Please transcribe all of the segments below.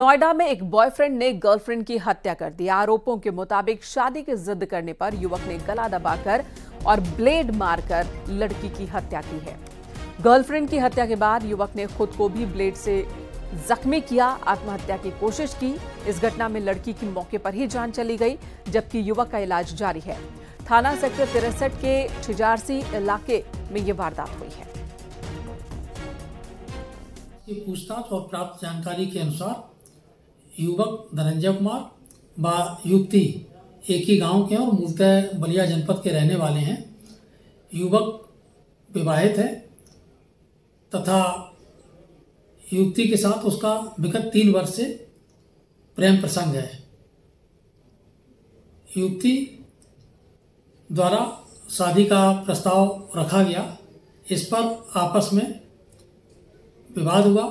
नोएडा में एक बॉयफ्रेंड ने गर्लफ्रेंड की हत्या कर दी। आरोपों के मुताबिक शादी की जिद करने पर युवक ने गला दबाकर और ब्लेड मारकर लड़की की हत्या की है। गर्लफ्रेंड की हत्या के बाद युवक ने खुद को भी ब्लेड से जख्मी किया, आत्महत्या की कोशिश की। इस घटना में लड़की की मौके पर ही जान चली गई, जबकि युवक का इलाज जारी है। थाना सेक्टर 63 के छिजारसी इलाके में ये वारदात हुई है। पूछताछ और प्राप्त जानकारी के अनुसार युवक धनंजय कुमार व युवती एक ही गांव के और मूलतः बलिया जनपद के रहने वाले हैं। युवक विवाहित है तथा युवती के साथ उसका विगत 3 वर्ष से प्रेम प्रसंग है। युवती द्वारा शादी का प्रस्ताव रखा गया। इस पर आपस में विवाद हुआ,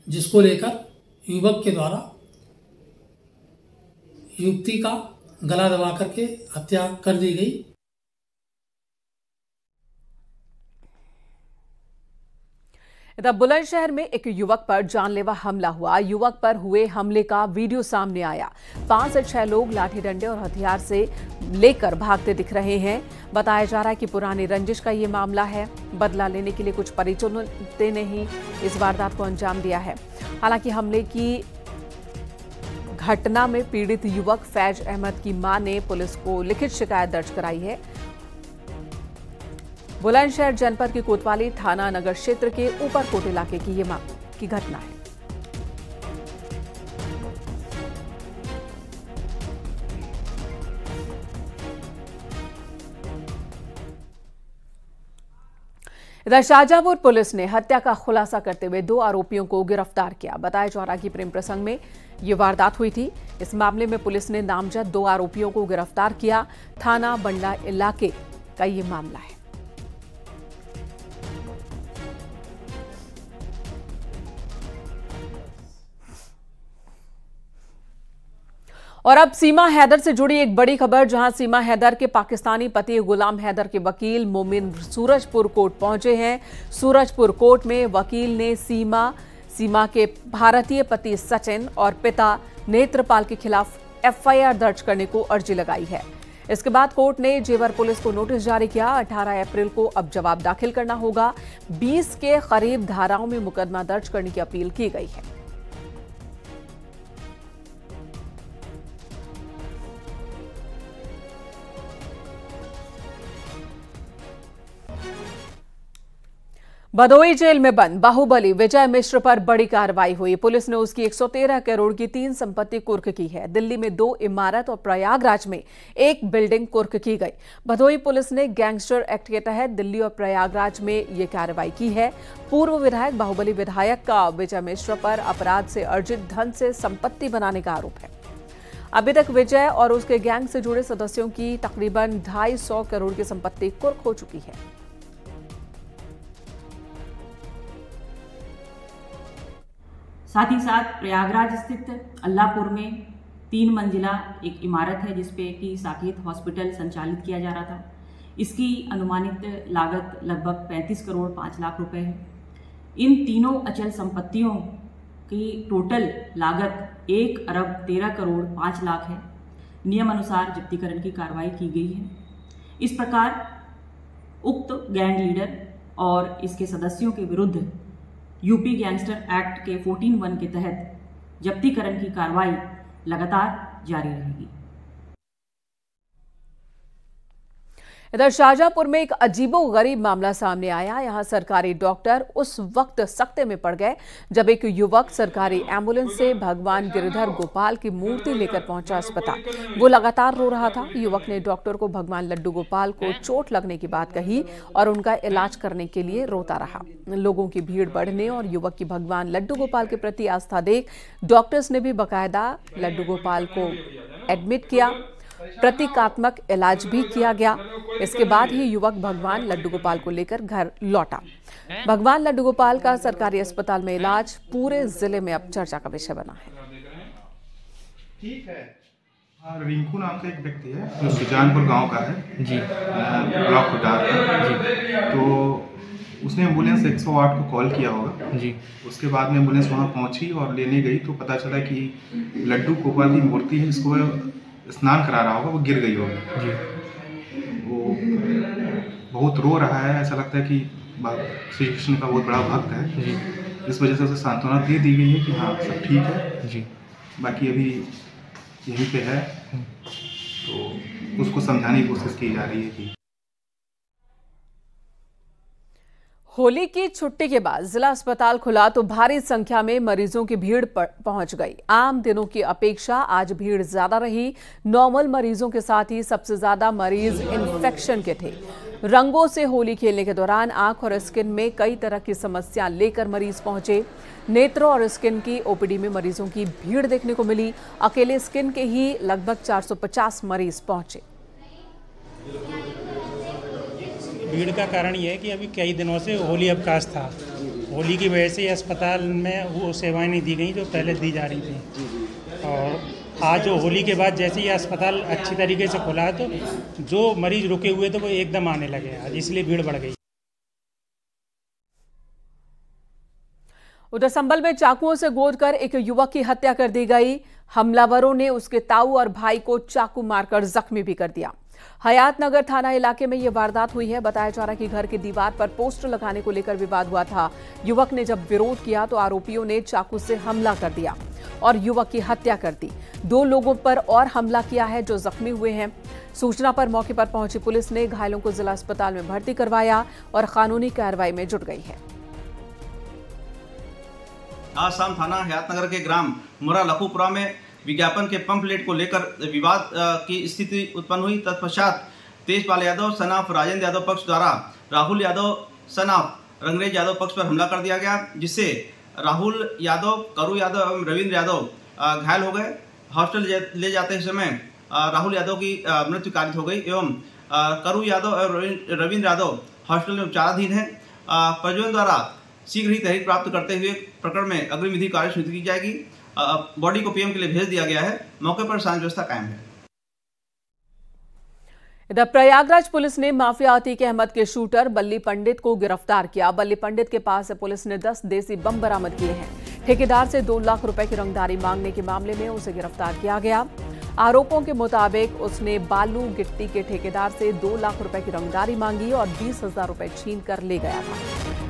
जिसको लेकर युवक के द्वारा युवती का गला दबा करके हत्या कर दी गई। इधर बुलंदशहर में एक युवक पर जानलेवा हमला हुआ। युवक पर हुए हमले का वीडियो सामने आया। 5 से 6 लोग लाठी डंडे और हथियार से लेकर भागते दिख रहे हैं। बताया जा रहा है कि पुरानी रंजिश का ये मामला है। बदला लेने के लिए कुछ परिचितों ने ही इस वारदात को अंजाम दिया है। हालांकि हमले की घटना में पीड़ित युवक फैज अहमद की मां ने पुलिस को लिखित शिकायत दर्ज कराई है। बुलंदशहर जनपद के कोतवाली थाना नगर क्षेत्र के ऊपरकोट इलाके की ये की घटना है। इधर शाहजहांपुर पुलिस ने हत्या का खुलासा करते हुए 2 आरोपियों को गिरफ्तार किया। बताया जा रहा है कि प्रेम प्रसंग में ये वारदात हुई थी। इस मामले में पुलिस ने नामजद 2 आरोपियों को गिरफ्तार किया। थाना बंडा इलाके का ये मामला है। और अब सीमा हैदर से जुड़ी एक बड़ी खबर, जहां सीमा हैदर के पाकिस्तानी पति गुलाम हैदर के वकील मोमिन सूरजपुर कोर्ट पहुंचे हैं। सूरजपुर कोर्ट में वकील ने सीमा के भारतीय पति सचिन और पिता नेत्रपाल के खिलाफ एफआईआर दर्ज करने को अर्जी लगाई है। इसके बाद कोर्ट ने जेवर पुलिस को नोटिस जारी किया। 18 अप्रैल को अब जवाब दाखिल करना होगा। 20 के करीब धाराओं में मुकदमा दर्ज करने की अपील की गई है। भदोही जेल में बंद बाहुबली विजय मिश्र पर बड़ी कार्रवाई हुई। पुलिस ने उसकी 113 करोड़ की 3 संपत्ति कुर्क की है। दिल्ली में 2 इमारत और प्रयागराज में 1 बिल्डिंग कुर्क की गई। भदोही पुलिस ने गैंगस्टर एक्ट के तहत दिल्ली और प्रयागराज में ये कार्रवाई की है। पूर्व विधायक बाहुबली विधायक का विजय मिश्र पर अपराध से अर्जित धन से संपत्ति बनाने का आरोप है। अभी तक विजय और उसके गैंग से जुड़े सदस्यों की तकरीबन 250 करोड़ की संपत्ति कुर्क हो चुकी है। साथ ही साथ प्रयागराज स्थित अल्लाहपुर में 3 मंजिला एक इमारत है, जिसपे कि साकेत हॉस्पिटल संचालित किया जा रहा था। इसकी अनुमानित लागत लगभग 35 करोड़ 5 लाख रुपए है। इन तीनों अचल संपत्तियों की टोटल लागत 1 अरब 13 करोड़ 5 लाख है। नियम अनुसार जब्तीकरण की कार्रवाई की गई है। इस प्रकार उक्त गैंग लीडर और इसके सदस्यों के विरुद्ध यूपी गैंगस्टर एक्ट के 14(1) के तहत जब्तीकरण की कार्रवाई लगातार जारी रहेगी। इधर शाहजहांपुर में एक अजीबोगरीब मामला सामने आया। यहां सरकारी डॉक्टर उस वक्त सकते में पड़ गए जब एक युवक सरकारी एम्बुलेंस से भगवान गिरधर गोपाल की मूर्ति लेकर पहुंचा अस्पताल। वो लगातार रो रहा था। युवक ने डॉक्टर को भगवान लड्डू गोपाल को चोट लगने की बात कही और उनका इलाज करने के लिए रोता रहा। लोगों की भीड़ बढ़ने और युवक की भगवान लड्डू गोपाल के प्रति आस्था देख डॉक्टर्स ने भी बाकायदा लड्डू गोपाल को एडमिट किया। प्रतीकात्मक इलाज भी किया गया। इसके बाद ही युवक भगवान लड्डू गोपाल को लेकर घर लौटा। भगवान लड्डू गोपाल का सरकारी अस्पताल में इलाज पूरे जिले में अब चर्चा का विषय बना है। ठीक है। रिंकू नाम का एक व्यक्ति है जो सुजानपुर गांव का है जी, ब्लॉक खुटार का जी। तो उसने एम्बुलेंस 108 को कॉल किया होगा जी। उसके बाद में एम्बुलेंस वहाँ पहुँची और लेने गई तो पता चला कि लड्डू गोपाल की मूर्ति है जिसको स्नान करा रहा होगा, वो गिर गई होगी जी। वो बहुत रो रहा है, ऐसा लगता है कि श्री कृष्ण का बहुत बड़ा भक्त है जी। इस वजह से उसे सांत्वना दे दी गई है कि हाँ सब ठीक है जी। बाकी अभी यहीं पे है तो उसको समझाने की कोशिश की जा रही है कि होली की छुट्टी के बाद जिला अस्पताल खुला तो भारी संख्या में मरीजों की भीड़ पहुंच गई। आम दिनों की अपेक्षा आज भीड़ ज्यादा रही। नॉर्मल मरीजों के साथ ही सबसे ज्यादा मरीज इन्फेक्शन के थे। रंगों से होली खेलने के दौरान आंख और स्किन में कई तरह की समस्या लेकर मरीज पहुंचे। नेत्र और स्किन की ओपीडी में मरीजों की भीड़ देखने को मिली। अकेले स्किन के ही लगभग 450 मरीज पहुंचे। भीड़ का कारण ये है कि अभी कई दिनों से होली अवकाश था। होली की वजह से अस्पताल में वो सेवाएं नहीं दी गई जो पहले दी जा रही थी। और आज जो होली के बाद जैसे ही अस्पताल अच्छी तरीके से खुला है तो जो मरीज रुके हुए थे वो एकदम आने लगे आज, इसलिए भीड़ बढ़ गई। उधर संभल में चाकुओं से गोदकर एक युवक की हत्या कर दी गई। हमलावरों ने उसके ताऊ और भाई को चाकू मारकर जख्मी भी कर दिया। हयातनगर थाना इलाके में यह वारदात हुई है। बताया जा रहा है कि घर की दीवार पर पोस्टर लगाने को लेकर विवाद हुआ था। युवक ने जब विरोध किया तो आरोपियों ने चाकू से हमला कर दिया और युवक की हत्या कर दी। 2 लोगों पर और हमला किया है जो जख्मी हुए हैं। सूचना पर मौके पर पहुंची पुलिस ने घायलों को जिला अस्पताल में भर्ती करवाया और कानूनी कार्रवाई में जुट गई है। आज शाम थाना हयातनगर के ग्राम मुरा लखूपुरा में विज्ञापन के पंपलेट को लेकर विवाद की स्थिति उत्पन्न हुई। तत्पश्चात तेजपाल यादव सनाफ राजेंद्र यादव पक्ष द्वारा राहुल यादव सनाफ रंगरेज यादव पक्ष पर हमला कर दिया गया, जिससे राहुल यादव, करू यादव एवं रविंद्र यादव घायल हो गए। हॉस्पिटल ले जाते समय राहुल यादव की मृत्यु कारित हो गई एवं करू यादव और रविंद्र यादव हॉस्पिटल में उपचाराधीन है। परिजनों द्वारा शीघ्र ही तहरीर प्राप्त करते हुए प्रकरण में अग्रिम विधि कार्य शुरू की जाएगी। बॉडी को पीएम के लिए भेज दिया गया है। मौके पर शांति व्यवस्था कायम है। इधर प्रयागराज पुलिस ने माफिया अतीक अहमद के शूटर बल्ली पंडित को गिरफ्तार किया। बल्ली पंडित के पास से पुलिस ने 10 देसी बम बरामद किए हैं। ठेकेदार से 2 लाख रुपए की रंगदारी मांगने के मामले में उसे गिरफ्तार किया गया। आरोपों के मुताबिक उसने बालू गिट्टी के ठेकेदार से 2 लाख रुपए की रंगदारी मांगी और 20,000 रुपए छीन कर ले गया था।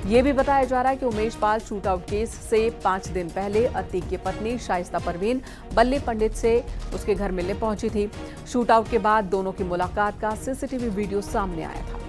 ये भी बताया जा रहा है कि उमेश पाल शूटआउट केस से 5 दिन पहले अतीक की पत्नी शाइस्ता परवीन बल्ली पंडित से उसके घर मिलने पहुंची थी। शूटआउट के बाद दोनों की मुलाकात का सीसीटीवी वीडियो सामने आया था।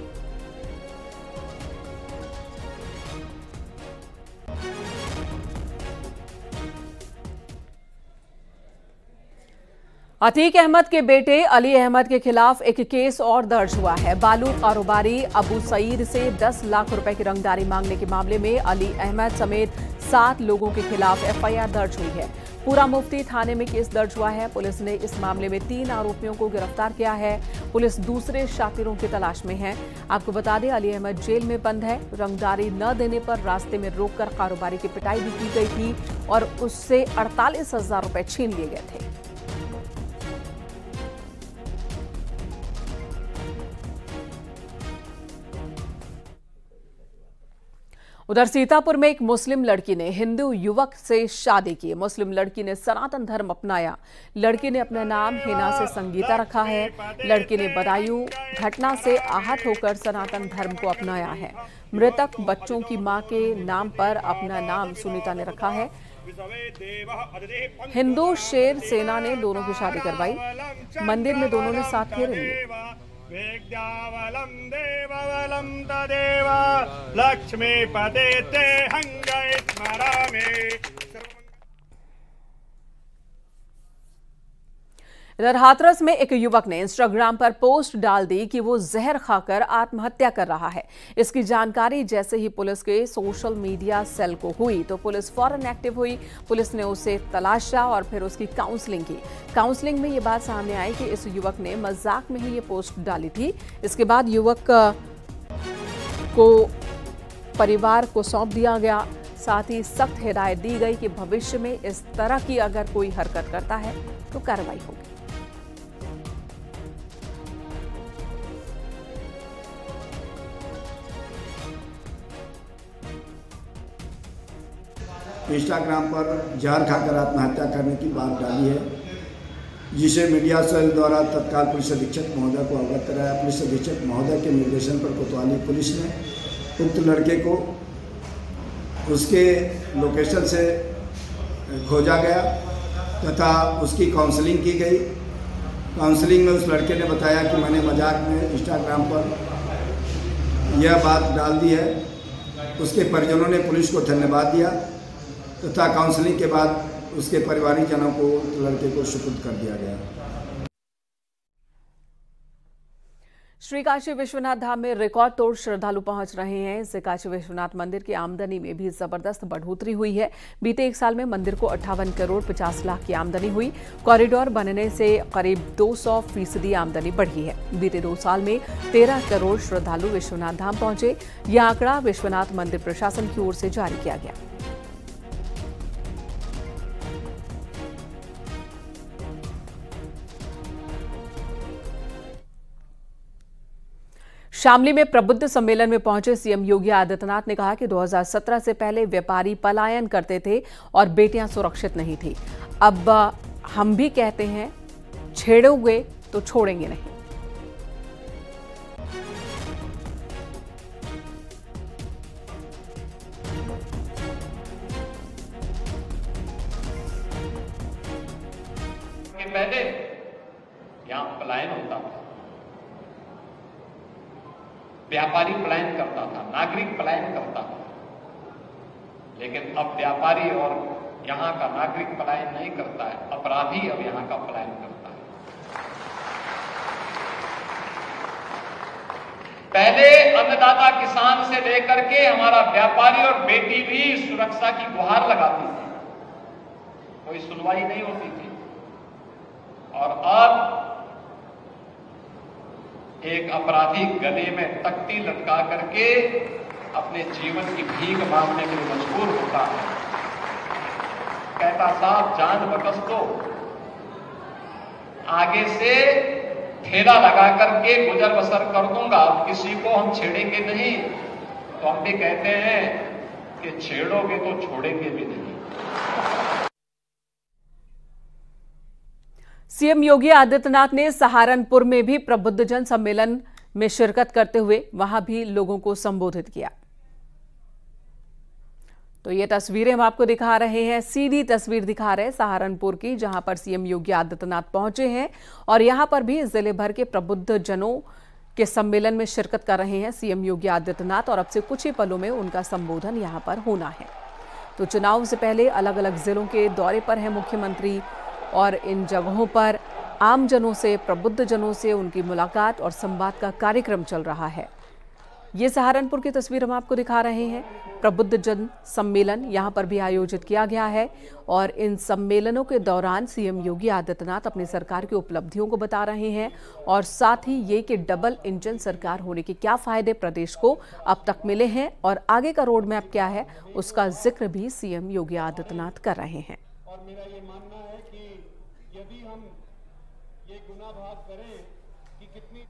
अतीक अहमद के बेटे अली अहमद के खिलाफ एक केस और दर्ज हुआ है। बालू कारोबारी अबू सईद से 10 लाख रुपए की रंगदारी मांगने के मामले में अली अहमद समेत 7 लोगों के खिलाफ एफआईआर दर्ज हुई है। पूरा मुफ्ती थाने में केस दर्ज हुआ है। पुलिस ने इस मामले में 3 आरोपियों को गिरफ्तार किया है। पुलिस दूसरे शातिरों की तलाश में है। आपको बता दें, अली अहमद जेल में बंद है। रंगदारी न देने पर रास्ते में रोककर कारोबारी की पिटाई भी की गई थी और उससे 48,000 रुपए छीन लिए गए थे। उधर सीतापुर में एक मुस्लिम लड़की ने हिंदू युवक से शादी की। मुस्लिम लड़की ने सनातन धर्म अपनाया। लड़की ने अपना नाम हिना से संगीता रखा है। लड़की ने बदायूं घटना से आहत होकर सनातन धर्म को अपनाया है। मृतक बच्चों की मां के नाम पर अपना नाम सुनीता ने रखा है। हिंदू शेर सेना ने दोनों की शादी करवाई। मंदिर में दोनों ने साथ फेरे लिए। वेद्यावलं देववलं तदेव लक्ष्मीपते ते हंगै स्मरामि। इधर हाथरस में एक युवक ने इंस्टाग्राम पर पोस्ट डाल दी कि वो जहर खाकर आत्महत्या कर रहा है। इसकी जानकारी जैसे ही पुलिस के सोशल मीडिया सेल को हुई तो पुलिस फौरन एक्टिव हुई। पुलिस ने उसे तलाशा और फिर उसकी काउंसलिंग की। काउंसलिंग में ये बात सामने आई कि इस युवक ने मजाक में ही ये पोस्ट डाली थी। इसके बाद युवक को परिवार को सौंप दिया गया। साथ ही सख्त हिदायत दी गई कि भविष्य में इस तरह की अगर कोई हरकत करता है तो कार्रवाई होगी। इंस्टाग्राम पर जहर खाकर आत्महत्या करने की बात डाली है, जिसे मीडिया सेल द्वारा तत्काल पुलिस अधीक्षक महोदय को अवगत कराया। पुलिस अधीक्षक महोदय के निर्देशन पर कोतवाली पुलिस ने उक्त लड़के को उसके लोकेशन से खोजा गया तथा उसकी काउंसलिंग की गई। काउंसलिंग में उस लड़के ने बताया कि मैंने मजाक में इंस्टाग्राम पर यह बात डाल दी है। उसके परिजनों ने पुलिस को धन्यवाद दिया तथा काउंसलिंग के बाद उसके परिवारिक जनों को लड़के को सुपुर्द कर दिया गया। श्री काशी विश्वनाथ धाम में रिकॉर्ड तोड़ श्रद्धालु पहुंच रहे हैं। इससे काशी विश्वनाथ मंदिर की आमदनी में भी जबरदस्त बढ़ोतरी हुई है। बीते एक साल में मंदिर को 58 करोड़ 50 लाख की आमदनी हुई। कॉरिडोर बनने से करीब 200% आमदनी बढ़ी है। बीते 2 साल में 13 करोड़ श्रद्धालु विश्वनाथ धाम पहुंचे। यह आंकड़ा विश्वनाथ मंदिर प्रशासन की ओर से जारी किया गया। शामली में प्रबुद्ध सम्मेलन में पहुंचे सीएम योगी आदित्यनाथ ने कहा कि 2017 से पहले व्यापारी पलायन करते थे और बेटियां सुरक्षित नहीं थी। अब हम भी कहते हैं, छेड़ोगे तो छोड़ेंगे नहीं। पहले यहां पलायन होता था, व्यापारी पलायन करता था, नागरिक पलायन करता था, लेकिन अब व्यापारी और यहां का नागरिक पलायन नहीं करता है, अपराधी अब यहां का पलायन करता है। पहले अन्नदाता किसान से लेकर के हमारा व्यापारी और बेटी भी सुरक्षा की गुहार लगाती थी, कोई सुनवाई नहीं होती थी। और अब एक अपराधी गले में तख्ती लटका करके अपने जीवन की भीख मांगने के लिए मजबूर होता है। कहता साहब जान बकस दो, आगे से ठेला लगा करके गुजर बसर कर दूंगा, अब किसी को हम छेड़ेंगे नहीं। तो हम भी कहते हैं कि छेड़ोगे तो छोड़ेंगे भी नहीं। सीएम योगी आदित्यनाथ ने सहारनपुर में भी प्रबुद्ध जन सम्मेलन में शिरकत करते हुए वहां भी लोगों को संबोधित किया। तो ये तस्वीरें हम आपको दिखा रहे हैं, सीधी तस्वीर दिखा रहे हैं सहारनपुर की, जहां पर सीएम योगी आदित्यनाथ पहुंचे हैं और यहां पर भी जिले भर के प्रबुद्ध जनों के सम्मेलन में शिरकत कर रहे हैं सीएम योगी आदित्यनाथ। और अब से कुछ ही पलों में उनका संबोधन यहां पर होना है। तो चुनाव से पहले अलग अलग जिलों के दौरे पर है मुख्यमंत्री और इन जगहों पर आम जनों से, प्रबुद्ध जनों से उनकी मुलाकात और संवाद का कार्यक्रम चल रहा है। ये सहारनपुर की तस्वीर हम आपको दिखा रहे हैं। प्रबुद्ध जन सम्मेलन यहां पर भी आयोजित किया गया है और इन सम्मेलनों के दौरान सीएम योगी आदित्यनाथ अपनी सरकार की उपलब्धियों को बता रहे हैं और साथ ही ये कि डबल इंजन सरकार होने के क्या फायदे प्रदेश को अब तक मिले हैं और आगे का रोड मैप क्या है, उसका जिक्र भी सीएम योगी आदित्यनाथ कर रहे हैं। और मेरा ये मानना है कि यदि हम ये गुनाह भाग करें कि कितनी